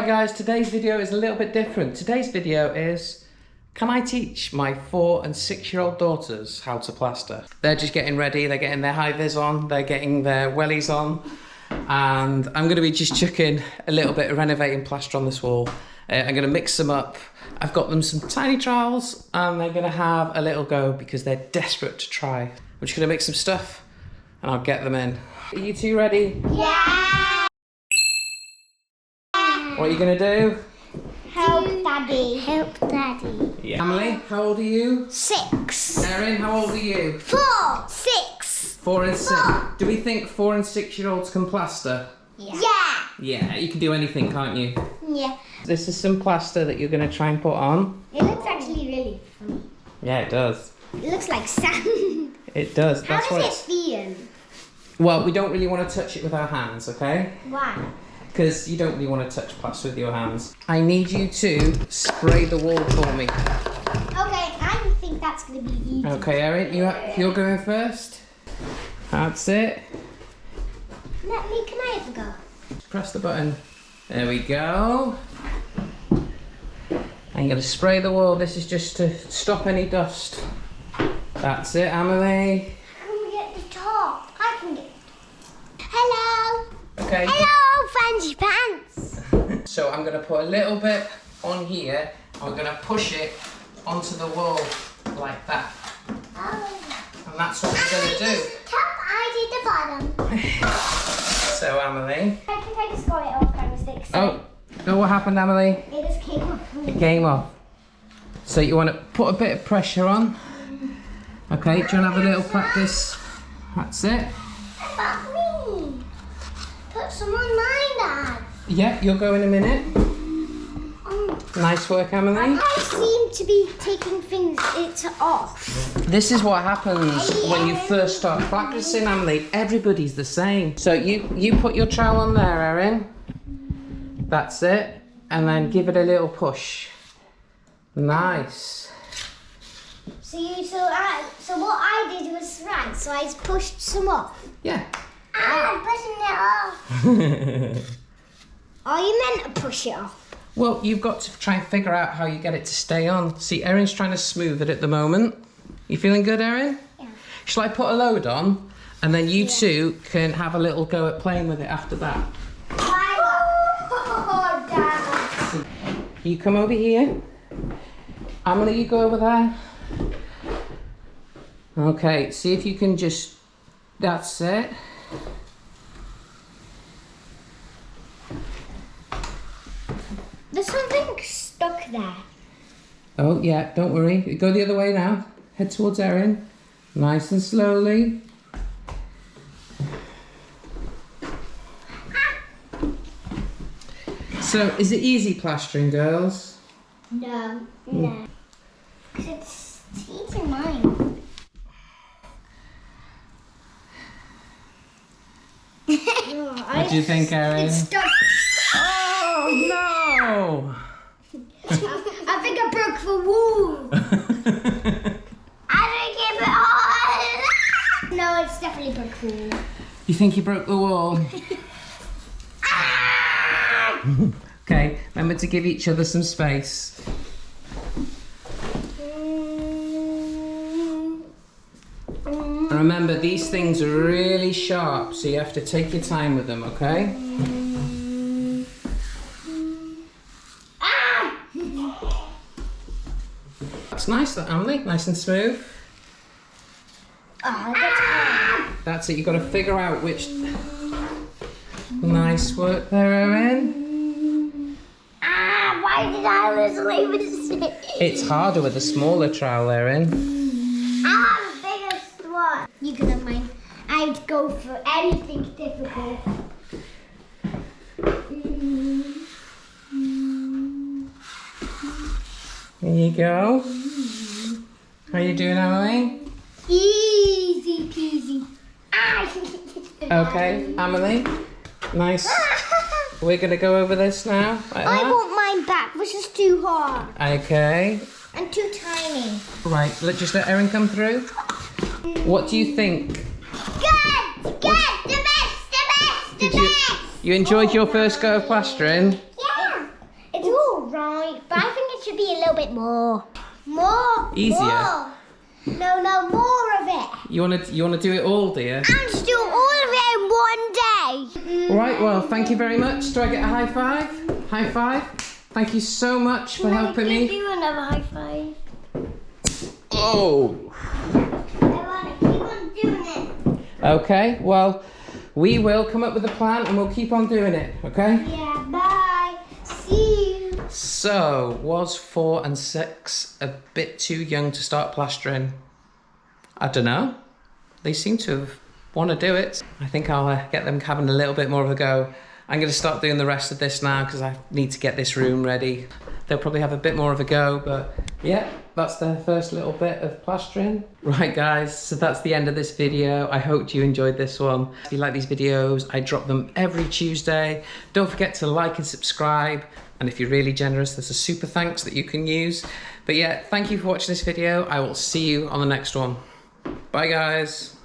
Alright guys, today's video is a little bit different. Today's video is, can I teach my 4 and 6-year-old daughters how to plaster? They're just getting ready, they're getting their high-vis on, they're getting their wellies on, and I'm going to be just chucking a little bit of renovating plaster on this wall. I'm going to mix them up. I've got them some tiny trowels and they're going to have a little go because they're desperate to try. I'm just going to mix some stuff and I'll get them in. Are you two ready? Yeah! What are you going to do? Help Daddy. Help Daddy. Yeah. Emily, how old are you? 6. Erin, how old are you? 4. 6. 4 and 6. Do we think 4 and 6-year-olds can plaster? Yeah. Yeah, you can do anything, can't you? Yeah. This is some plaster that you're going to try and put on. It looks actually really funny. Yeah, it does. It looks like sand. It does. How That's does what it feel? Well, we don't really want to touch it with our hands, okay? Why? Because you don't really want to touch plaster with your hands. I need you to spray the wall for me. Okay, I think that's going to be easy. Okay, Erin, you're going first. That's it. Can I have a go? Press the button. There we go. I'm going to spray the wall. This is just to stop any dust. That's it, Emily. Can we get the top? I can get it. Hello. Okay. Hello, fancy pants. So I'm going to put a little bit on here. I'm going to push it onto the wall like that. Oh. And that's what we're going to do. Top, I did the bottom. So, Emily. I think I just got it off by mistake. Oh, what happened, Emily? It just came off. It came off. So you want to put a bit of pressure on. Okay, do you want to have a little practice? That's it. About me. Put some on mine, Dad. Yeah, you'll go in a minute. Nice work, Emily. I seem to be taking it off. This is what happens when you first start practicing, Emily. Everybody's the same. So you put your trowel on there, Erin. That's it. And then give it a little push. Nice. So what I did was right. So I pushed some off. Yeah. I'm pushing it off. Are you meant to push it off? Well, you've got to try and figure out how you get it to stay on. See, Erin's trying to smooth it at the moment. You feeling good, Erin? Yeah. Shall I put a load on? And then you two can have a little go at playing with it after that. Oh, Dad. You come over here. Emily, you go over there. Okay, see if you can just... That's it. There's something stuck there. Oh, yeah, don't worry. Go the other way now. Head towards Erin. Nice and slowly. So, is it easy plastering, girls? No. It's eating mine. What do you think, Erin? It's stuck. Oh, no! I think I broke the wall. I didn't keep it on. No, it's definitely broke the wall. You think you broke the wall? Okay, remember to give each other some space. And remember, these things are really sharp, so you have to take your time with them, okay? That's nice, that, Emily. Nice and smooth. That's it. You've got to figure out which... Nice work there, Erin. Why did I lose leave it? It's harder with a smaller trowel, Erin. I have the biggest one. You can have mine. I'd go for anything difficult. There you go. How you doing, Emily? Easy peasy. Okay, Emily. Nice. We're going to go over this now. Like I that. want mine back. This is too hard Okay. and too tiny. Right, let's just let Erin come through. What do you think? Good! The best! You enjoyed your first go of plastering? Yeah! 5, but I think it should be a little bit more. More. Easier? More. No, more of it. You wanna do it all, dear? And to do all of it in one day. All right, well, thank you very much. Do I get a high five? High five. Thank you so much for helping me. Give you another high five. Oh. I want to keep on doing it. Okay, well, we will come up with a plan and we'll keep on doing it, okay? Yeah, bye. See you. So, was 4 and 6 a bit too young to start plastering? I don't know. They seem to want to do it. I think I'll get them having a little bit more of a go. I'm going to start doing the rest of this now because I need to get this room ready. They'll probably have a bit more of a go, but yeah, that's their first little bit of plastering. Right guys, so that's the end of this video. I hope you enjoyed this one. If you like these videos, I drop them every Tuesday. Don't forget to like and subscribe. And if you're really generous, there's a super thanks that you can use. But yeah, thank you for watching this video. I will see you on the next one. Bye guys.